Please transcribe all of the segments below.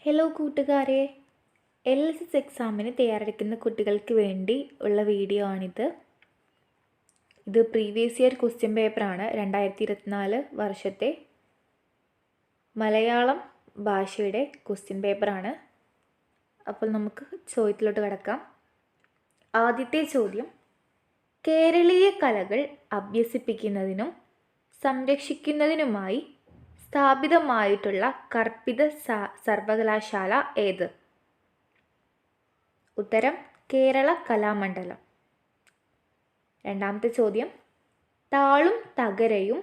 Hello കൂട്ടുകാരെ, LSS എക്സാമിന് തയ്യാറെടുക്കുന്ന കുട്ടികൾക്ക് വേണ്ടി ഉള്ള വീഡിയോ ആണിത്. ഇത് പ്രീവിയസ് ഇയർ ക്വസ്റ്റ്യൻ പേപ്പറാണ്. 2024 വർഷത്തെ മലയാളം ഭാഷയുടെ ക്വസ്റ്റ്യൻ പേപ്പറാണ്. അപ്പോൾ നമുക്ക് ചോദ്യത്തിലോട്ട് കിടക്കാം. ആദ്യത്തെ ചോദ്യം: കേരളീയ കലകൾ അഭ്യസിപ്പിക്കുന്നതിനും സംരക്ഷിക്കുന്നതിനുമായി സ്ഥാപിതമായിട്ടുള്ള കർപ്പിത സർവകലാശാല ഏത്? ഉത്തരം: കേരള കലാമണ്ഡലം. രണ്ടാമത്തെ ചോദ്യം: താളും തകരയും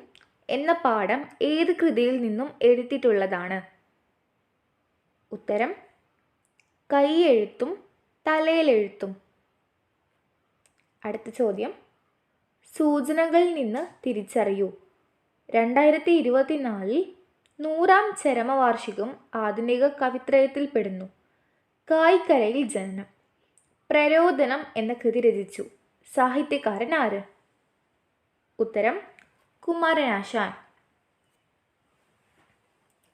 എന്ന പാഠം ഏത് കൃതിയിൽ നിന്നും എടുത്തിട്ടുള്ളതാണ്? ഉത്തരം: കൈയെഴുത്തും തലയിലെഴുത്തും. അടുത്ത ചോദ്യം: സൂചനകളിൽ നിന്ന് തിരിച്ചറിയൂ. 2024 100ാം ചരമവാർഷികം ആധുനിക കവിത്രയത്തിൽപ്പെടുന്നു. കായ്ക്കരയിൽ ജനനം, പ്രരോദനം എന്ന കൃതി രചിച്ചു സാഹിത്യകാരൻ ആര്? ഉത്തരം: കുമാരനാശാൻ.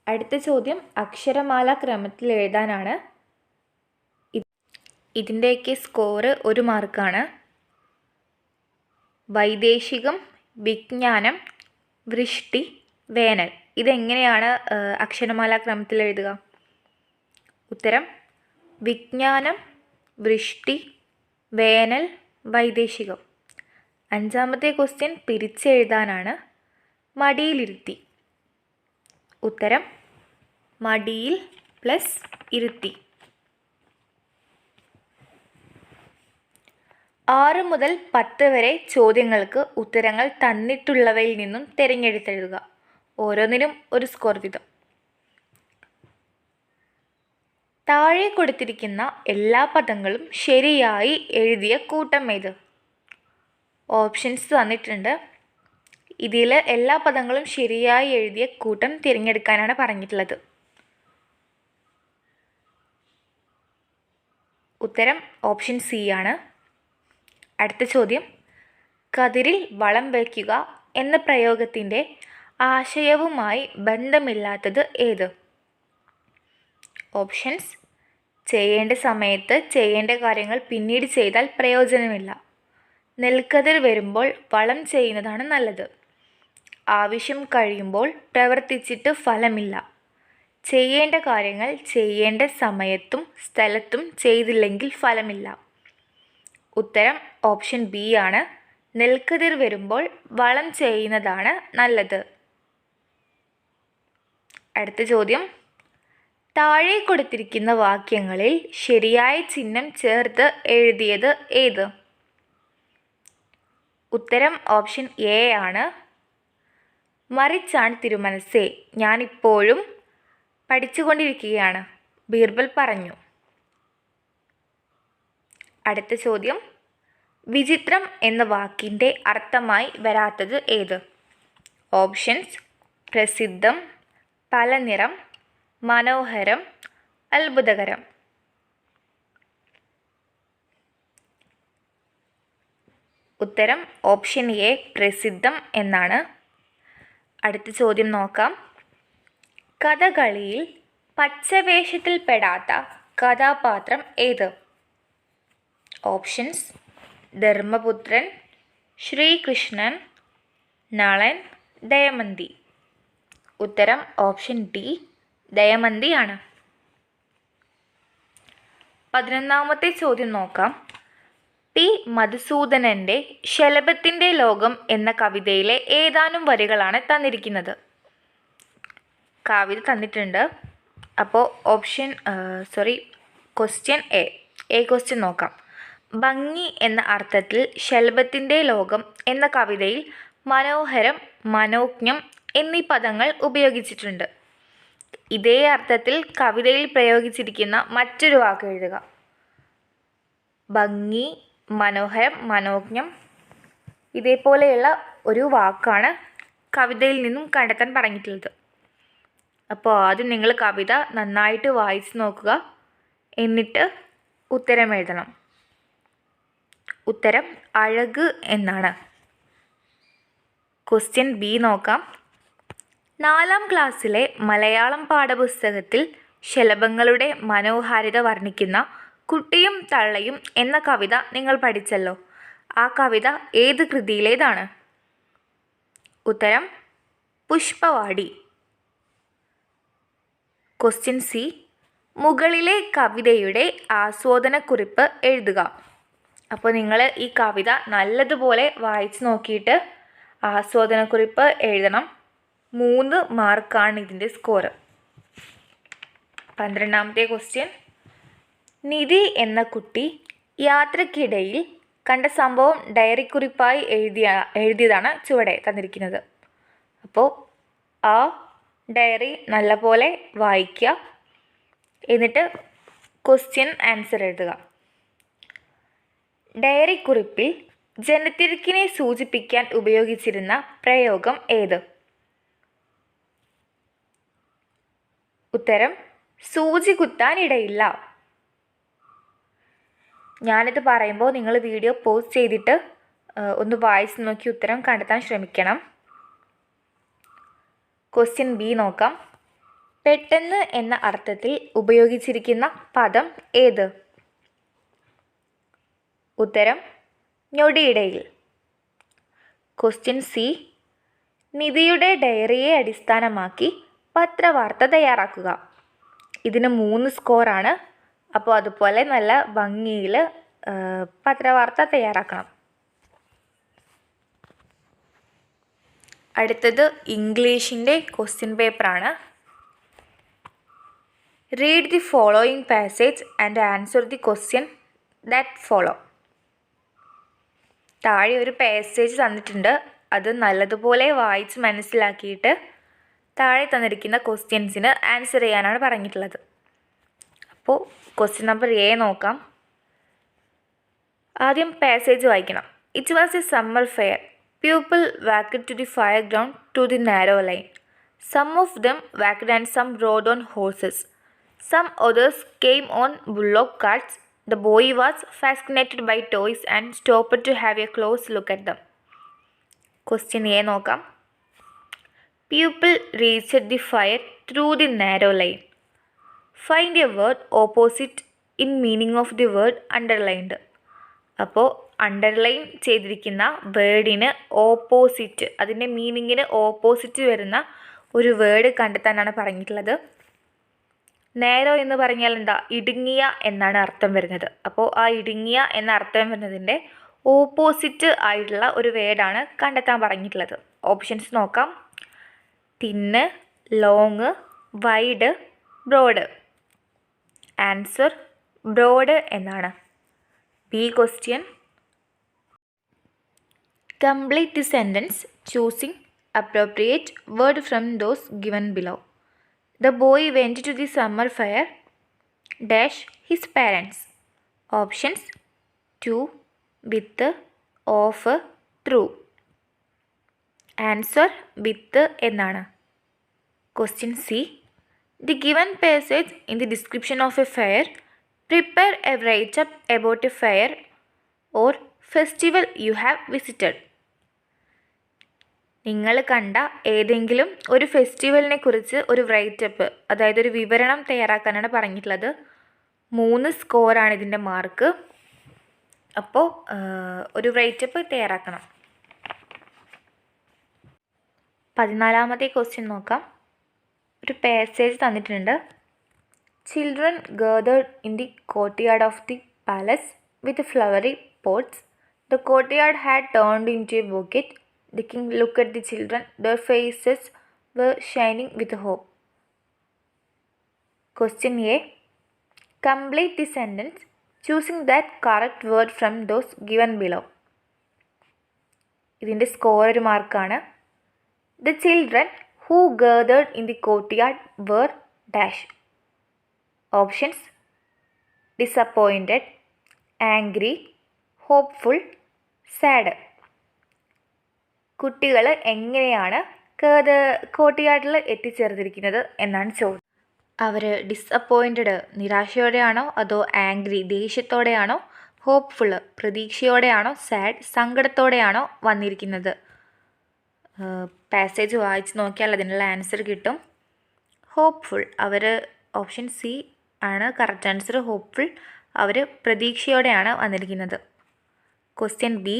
അടുത്ത ചോദ്യം അക്ഷരമാല ക്രമത്തിൽ എഴുതാനാണ്. ഇതിൻ്റെയൊക്കെ സ്കോർ 1 മാർക്കാണ്. വൈദേശികം, വിജ്ഞാനം, വൃഷ്ടി, വേനൽ ഇതെങ്ങനെയാണ് അക്ഷരമാല ക്രമത്തിൽ എഴുതുക? ഉത്തരം: വിജ്ഞാനം, വൃഷ്ടി, വേനൽ, വൈദേശികം. അഞ്ചാമത്തെ ക്വസ്റ്റ്യൻ പിരിച്ചെഴുതാനാണ്. മടിയിലിരുത്തി. ഉത്തരം: മടിയിൽ പ്ലസ് ഇരുത്തി. 6 മുതൽ 10 വരെ ചോദ്യങ്ങൾക്ക് ഉത്തരങ്ങൾ തന്നിട്ടുള്ളവയിൽ നിന്നും തിരഞ്ഞെടുത്തെഴുതുക. ഓരോന്നിനും ഒരു സ്കോർ വീതം. താഴെ കൊടുത്തിരിക്കുന്ന എല്ലാ പദങ്ങളും ശരിയായി എഴുതിയ കൂട്ടം ഏത്? ഓപ്ഷൻസ് തന്നിട്ടുണ്ട്. ഇതിൽ എല്ലാ പദങ്ങളും ശരിയായി എഴുതിയ കൂട്ടം തിരഞ്ഞെടുക്കാനാണ് പറഞ്ഞിട്ടുള്ളത്. ഉത്തരം ഓപ്ഷൻ സി ആണ്. അടുത്ത ചോദ്യം: കതിരിൽ വളം വയ്ക്കുക എന്ന പ്രയോഗത്തിൻ്റെ ആശയവുമായി ബന്ധമില്ലാത്തത് ഏത്? ഓപ്ഷൻസ്: ചെയ്യേണ്ട സമയത്ത് ചെയ്യേണ്ട കാര്യങ്ങൾ പിന്നീട് ചെയ്താൽ പ്രയോജനമില്ല. നെൽക്കതിർ വരുമ്പോൾ വളം ചെയ്യുന്നതാണ് നല്ലത്. ആവശ്യം കഴിയുമ്പോൾ പ്രവർത്തിച്ചിട്ട് ഫലമില്ല. ചെയ്യേണ്ട കാര്യങ്ങൾ ചെയ്യേണ്ട സമയത്തും സ്ഥലത്തും ചെയ്തില്ലെങ്കിൽ ഫലമില്ല. ഉത്തരം ഓപ്ഷൻ ബി ആണ്. നെൽക്കതിർ വരുമ്പോൾ വളം ചെയ്യുന്നതാണ് നല്ലത്. അടുത്ത ചോദ്യം: താഴെ കൊടുത്തിരിക്കുന്ന വാക്യങ്ങളിൽ ശരിയായ ചിഹ്നം ചേർത്ത് എഴുതിയത് ഏത്? ഉത്തരം ഓപ്ഷൻ എ ആണ്. മറിച്ചാണ് തിരുമനസ്സേ, ഞാനിപ്പോഴും പഠിച്ചുകൊണ്ടിരിക്കുകയാണ്, ബീർബൽ പറഞ്ഞു. അടുത്ത ചോദ്യം: വിചിത്രം എന്ന വാക്കിൻ്റെ അർത്ഥമായി വരാത്തത് ഏത്? ഓപ്ഷൻസ്: പ്രസിദ്ധം, പലനിറം, മനോഹരം, അത്ഭുതകരം. ഉത്തരം ഓപ്ഷൻ എ പ്രസിദ്ധം എന്നാണ്. അടുത്ത ചോദ്യം നോക്കാം. കഥകളിയിൽ പച്ചവേഷത്തിൽ പെടാത്ത കഥാപാത്രം ഏത്? ഓപ്ഷൻസ്: ധർമ്മപുത്രൻ, ശ്രീകൃഷ്ണൻ, നളൻ, ദയമന്തി. ഉത്തരം ഓപ്ഷൻ ഡി ദയമന്തി ആണ്. 11ാമത്തെ ചോദ്യം നോക്കാം. ടി മധുസൂദനൻ്റെ ശലഭത്തിൻ്റെ ലോകം എന്ന കവിതയിലെ ഏതാനും വരികളാണ് തന്നിരിക്കുന്നത്? കവിത തന്നിട്ടുണ്ട്. അപ്പോൾ ക്വസ്റ്റ്യൻ എ ക്വസ്റ്റ്യൻ നോക്കാം. ഭംഗി എന്ന അർത്ഥത്തിൽ ശലഭത്തിൻ്റെ ലോകം എന്ന കവിതയിൽ മനോഹരം, മനോജ്ഞം എന്നീ പദങ്ങൾ ഉപയോഗിച്ചിട്ടുണ്ട്. ഇതേ അർത്ഥത്തിൽ കവിതയിൽ പ്രയോഗിച്ചിരിക്കുന്ന മറ്റൊരു വാക്ക് എഴുതുക. ഭംഗി, മനോഹരം, മനോജ്ഞം ഇതേപോലെയുള്ള ഒരു വാക്കാണ് കവിതയിൽ നിന്നും കണ്ടെത്താൻ പറഞ്ഞിട്ടുള്ളത്. അപ്പോൾ ആദ്യം നിങ്ങൾ കവിത നന്നായിട്ട് വായിച്ച് നോക്കുക, എന്നിട്ട് ഉത്തരം എഴുതണം. ഉത്തരം അഴക് എന്നാണ്. ക്വസ്റ്റ്യൻ ബി നോക്കാം. 4ാം ക്ലാസ്സിലെ മലയാളം പാഠപുസ്തകത്തിൽ ശലഭങ്ങളുടെ മനോഹാരിത വർണ്ണിക്കുന്ന കുട്ടിയും തള്ളയും എന്ന കവിത നിങ്ങൾ പഠിച്ചല്ലോ. ആ കവിത ഏത് കൃതിയിലേതാണ്? ഉത്തരം പുഷ്പവാടി. Question C. മുകളിലെ കവിതയുടെ ആസ്വാദനക്കുറിപ്പ് എഴുതുക. അപ്പോൾ നിങ്ങൾ ഈ കവിത നല്ലതുപോലെ വായിച്ച് നോക്കിയിട്ട് ആസ്വാദനക്കുറിപ്പ് എഴുതണം. 3 മാർക്കാണ് ഇതിൻ്റെ സ്കോർ. 12ാമത്തെ ക്വസ്റ്റ്യൻ. നിധി എന്ന കുട്ടി യാത്രക്കിടയിൽ കണ്ട സംഭവം ഡയറിക്കുറിപ്പായി എഴുതിയതാണ് ചുവടെ തന്നിരിക്കുന്നത്. അപ്പോൾ ആ ഡയറി നല്ലപോലെ വായിക്കുക. എന്നിട്ട് ക്വസ്റ്റ്യൻ ആൻസർ എഴുതുക. ഡയറിക്കുറിപ്പിൽ ജനത്തിരക്കിനെ സൂചിപ്പിക്കാൻ ഉപയോഗിച്ചിരുന്ന പ്രയോഗം ഏത്? ഉത്തരം സൂചി കുത്താനിടയില്ല. ഞാനിത് പറയുമ്പോൾ നിങ്ങൾ വീഡിയോ പോസ് ചെയ്തിട്ട് ഒന്ന് വായിച്ച് നോക്കി ഉത്തരം കണ്ടെത്താൻ ശ്രമിക്കണം. ക്വസ്റ്റ്യൻ ബി നോക്കാം. പെട്ടെന്ന് എന്ന അർത്ഥത്തിൽ ഉപയോഗിച്ചിരിക്കുന്ന പദം ഏത്? ഉത്തരം ഞൊടിയിടയിൽ. Question C. നിധിയുടെ ഡയറിയെ അടിസ്ഥാനമാക്കി പത്രവാർത്ത തയ്യാറാക്കുക. ഇതിന് 3 സ്കോറാണ്. അപ്പോൾ അതുപോലെ നല്ല ഭംഗിയിൽ പത്രവാർത്ത തയ്യാറാക്കണം. അടുത്തത് ഇംഗ്ലീഷിൻ്റെ ക്വസ്റ്റ്യൻ പേപ്പറാണ്. Read the following passage and answer the question that follow. താഴെ ഒരു പാസേജ് തന്നിട്ടുണ്ട്. അത് നല്ലതുപോലെ വായിച്ച് മനസ്സിലാക്കിയിട്ട് താഴെ തന്നിരിക്കുന്ന ക്വസ്റ്റ്യൻസിന് ആൻസർ ചെയ്യാനാണ് പറഞ്ഞിട്ടുള്ളത്. അപ്പോൾ ക്വസ്റ്റ്യൻ നമ്പർ എ നോക്കാം. ആദ്യം പാസേജ് വായിക്കണം. It was a summer fair. People walked to the fire ground to the narrow line. Some of them walked and some rode on horses. Some others came on bullock carts. The boy was fascinated by toys and stopped to have a close look at them. Question A നോക്കാം. People reached the fire through the narrow lane. Find a word opposite in meaning of the word underlined. അപ്പോൾ underline ചെയ്തിരിക്കുന്ന വേർഡിന് opposite, അതിൻ്റെ മീനിങ്ങിന് opposite വരുന്ന ഒരു word കണ്ടെത്താനാണ് പറഞ്ഞിട്ടുള്ളത്. നേരോ എന്ന് പറഞ്ഞാൽ എന്താ? ഇടുങ്ങിയ എന്നാണ് അർത്ഥം വരുന്നത്. അപ്പോൾ ആ ഇടുങ്ങിയ എന്ന അർത്ഥം വരുന്നതിൻ്റെ ഓപ്പോസിറ്റ് ആയിട്ടുള്ള ഒരു വേർഡാണ് കണ്ടെത്താൻ പറഞ്ഞിട്ടുള്ളത്. ഓപ്ഷൻസ് നോക്കാം. Thin, long, wide, broad. Answer broad എന്നാണ്. B question. Complete the sentence choosing appropriate word from those given below. The boy went to the summer fair dash his parents. Options 2, with, of, through. Answer with എന്നാണ്. Question C. The given passage in the description of a fair. Prepare a write-up about a fair or festival you have visited. നിങ്ങൾ കണ്ട ഏതെങ്കിലും ഒരു ഫെസ്റ്റിവലിനെ കുറിച്ച് ഒരു writeup, അതായത് ഒരു വിവരണം തയ്യാറാക്കാനാണ് പറഞ്ഞിട്ടുള്ളത്. 3 സ്കോറാണ് ഇതിൻ്റെ മാർക്ക്. അപ്പോൾ ഒരു റൈറ്റപ്പ് തയ്യാറാക്കണം. 14ാമത്തെ ക്വസ്റ്റ്യൻ നോക്കാം. ഒരു പാസേജ് തന്നിട്ടുണ്ട്. Children gathered in the courtyard of the palace with flowery pots. The courtyard had turned in to a bouquet. The king looked at the children. Their faces were shining with hope. Question A. Complete the sentence choosing that correct word from those given below. ഇതിൻ്റെ score ഒരു മാർക്കാണ്. The children who gathered in the courtyard were dash. Options: disappointed, angry, hopeful, sad. കുട്ടികൾ എങ്ങനെയാണ് കോർട്ട്യാർഡിൽ എത്തിച്ചേർന്നിരിക്കുന്നത് എന്നാണ് ചോദ്യം. അവർ disappointed നിരാശയോടെയാണോ, അതോ angry ദേഷ്യത്തോടെയാണോ, ഹോപ്പ്ഫുൾ പ്രതീക്ഷയോടെയാണോ, സാഡ് സങ്കടത്തോടെയാണോ വന്നിരിക്കുന്നത്? പാസേജ് വായിച്ച് നോക്കിയാൽ അതിനുള്ള ആൻസർ കിട്ടും. ഹോപ്പ്ഫുൾ, അവർ ഓപ്ഷൻ സി ആണ് കറക്റ്റ് ആൻസർ. ഹോപ്പ്ഫുൾ, അവർ പ്രതീക്ഷയോടെയാണ് വന്നിരിക്കുന്നത്. Question B,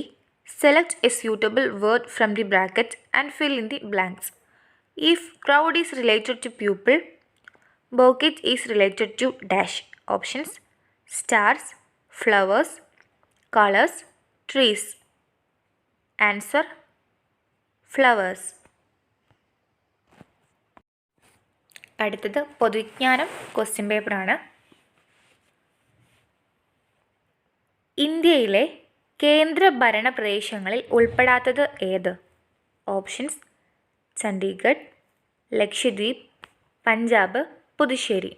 select a suitable word from the bracket and fill in the blanks. If crowd is related to people, bouquet is related to dash. Options: stars, flowers, colours, trees. Answer: flowers. അടുത്തത് പൊതുവിജ്ഞാനം question പേപ്പറാണ്. ഇന്ത്യയിലെ കേന്ദ്രഭരണ പ്രദേശങ്ങളിൽ ഉൾപ്പെടാത്തത് ഏത്? Options: Chandigarh, Lakshadweep, Punjab, Puthussery.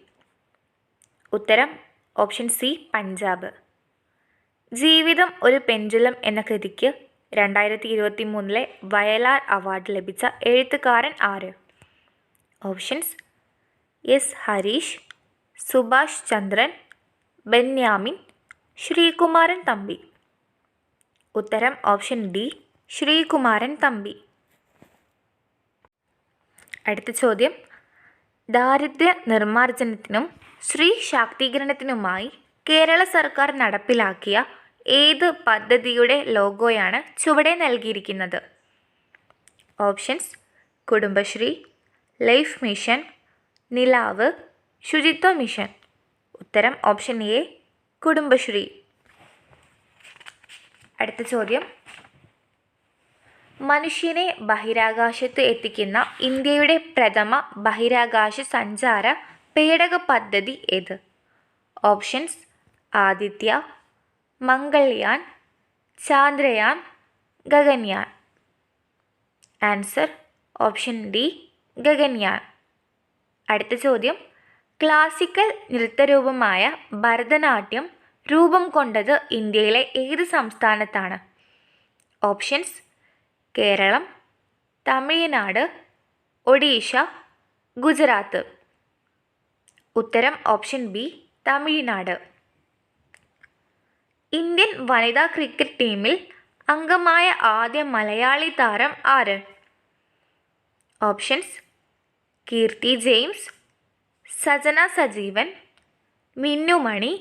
ഉത്തരം option C, Punjab. ജീവിതം ഒരു പെൻഡുലം എന്ന കൃതിക്ക് 2023 വയലാർ അവാർഡ് ലഭിച്ച എഴുത്തുകാരൻ ആര്? ഓപ്ഷൻസ്: എസ് ഹരീഷ്, സുഭാഷ് ചന്ദ്രൻ, ബെന്യാമിൻ, ശ്രീകുമാരൻ തമ്പി. ഉത്തരം ഓപ്ഷൻ ഡി, ശ്രീകുമാരൻ തമ്പി. അടുത്ത ചോദ്യം: ദാരിദ്ര്യ നിർമ്മാർജ്ജനത്തിനും സ്ത്രീ ശാക്തീകരണത്തിനുമായി കേരള സർക്കാർ നടപ്പിലാക്കിയ ഏത് പദ്ധതിയുടെ ലോഗോയാണ് ചുവടെ നൽകിയിരിക്കുന്നത്? ഓപ്ഷൻസ്: കുടുംബശ്രീ, ലൈഫ് മിഷൻ, നിലാവ്, ശുചിത്വ മിഷൻ. ഉത്തരം ഓപ്ഷൻ എ, കുടുംബശ്രീ. അടുത്ത ചോദ്യം: മനുഷ്യനെ ബഹിരാകാശത്ത് എത്തിക്കുന്ന ഇന്ത്യയുടെ പ്രഥമ ബഹിരാകാശ സഞ്ചാര പേടക പദ്ധതി ഏത്? Options: Aditya, Mangalyaan, Chandrayaan, Gaganyaan. Answer option D, Gaganyaan. അടുത്ത ചോദ്യം: ക്ലാസിക്കൽ നൃത്തരൂപമായ ഭരതനാട്യം രൂപം കൊണ്ടത് ഇന്ത്യയിലെ ഏത് സംസ്ഥാനത്താണ്? ഓപ്ഷൻസ്: കേരളം, തമിഴ്നാട്, ഒഡീഷ, ഗുജറാത്ത്. ഉത്തരം ഓപ്ഷൻ ബി, തമിഴ്നാട്. ഇന്ത്യൻ വനിതാ ക്രിക്കറ്റ് ടീമിൽ അംഗമായ ആദ്യ മലയാളി താരം ആര്? ഓപ്ഷൻസ്: കീർത്തി ജെയിംസ്, സജന സജീവൻ, മിന്നുമണി,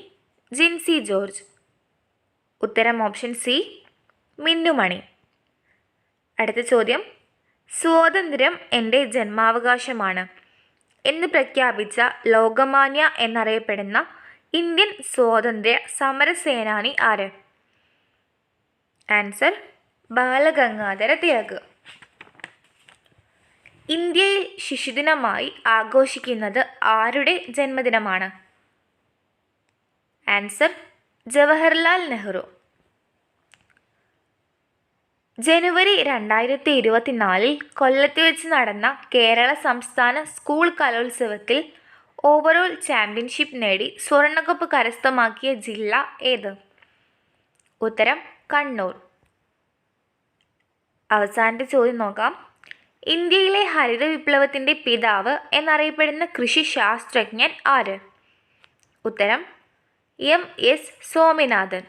ജിൻസി ജോർജ്. ഉത്തരം ഓപ്ഷൻ സി, മിന്നുമണി. അടുത്ത ചോദ്യം: സ്വാതന്ത്ര്യം എൻ്റെ ജന്മാവകാശമാണ് എന്ന് പ്രഖ്യാപിച്ച ലോകമാന്യ എന്നറിയപ്പെടുന്ന ഇന്ത്യൻ സ്വാതന്ത്ര്യ സമര സേനാനി ആര്? ആൻസർ: ബാലഗംഗാധര തിലക്. ഇന്ത്യയിൽ ശിശുദിനമായി ആഘോഷിക്കുന്നത് ആരുടെ ജന്മദിനമാണ്? ആൻസർ: ജവഹർലാൽ നെഹ്റു. ജനുവരി 2024 കൊല്ലത്ത് വെച്ച് നടന്ന കേരള സംസ്ഥാന സ്കൂൾ കലോത്സവത്തിൽ ഓവറോൾ ചാമ്പ്യൻഷിപ്പ് നേടി സ്വർണ്ണക്കപ്പ് കരസ്ഥമാക്കിയ ജില്ല ഏത്? ഉത്തരം കണ്ണൂർ. അവസാനത്തെ ചോദ്യം നോക്കാം. ഇന്ത്യയിലെ ഹരിത വിപ്ലവത്തിൻ്റെ പിതാവ് എന്നറിയപ്പെടുന്ന കൃഷി ശാസ്ത്രജ്ഞൻ ആര്? ഉത്തരം എം എസ് സ്വാമിനാഥൻ.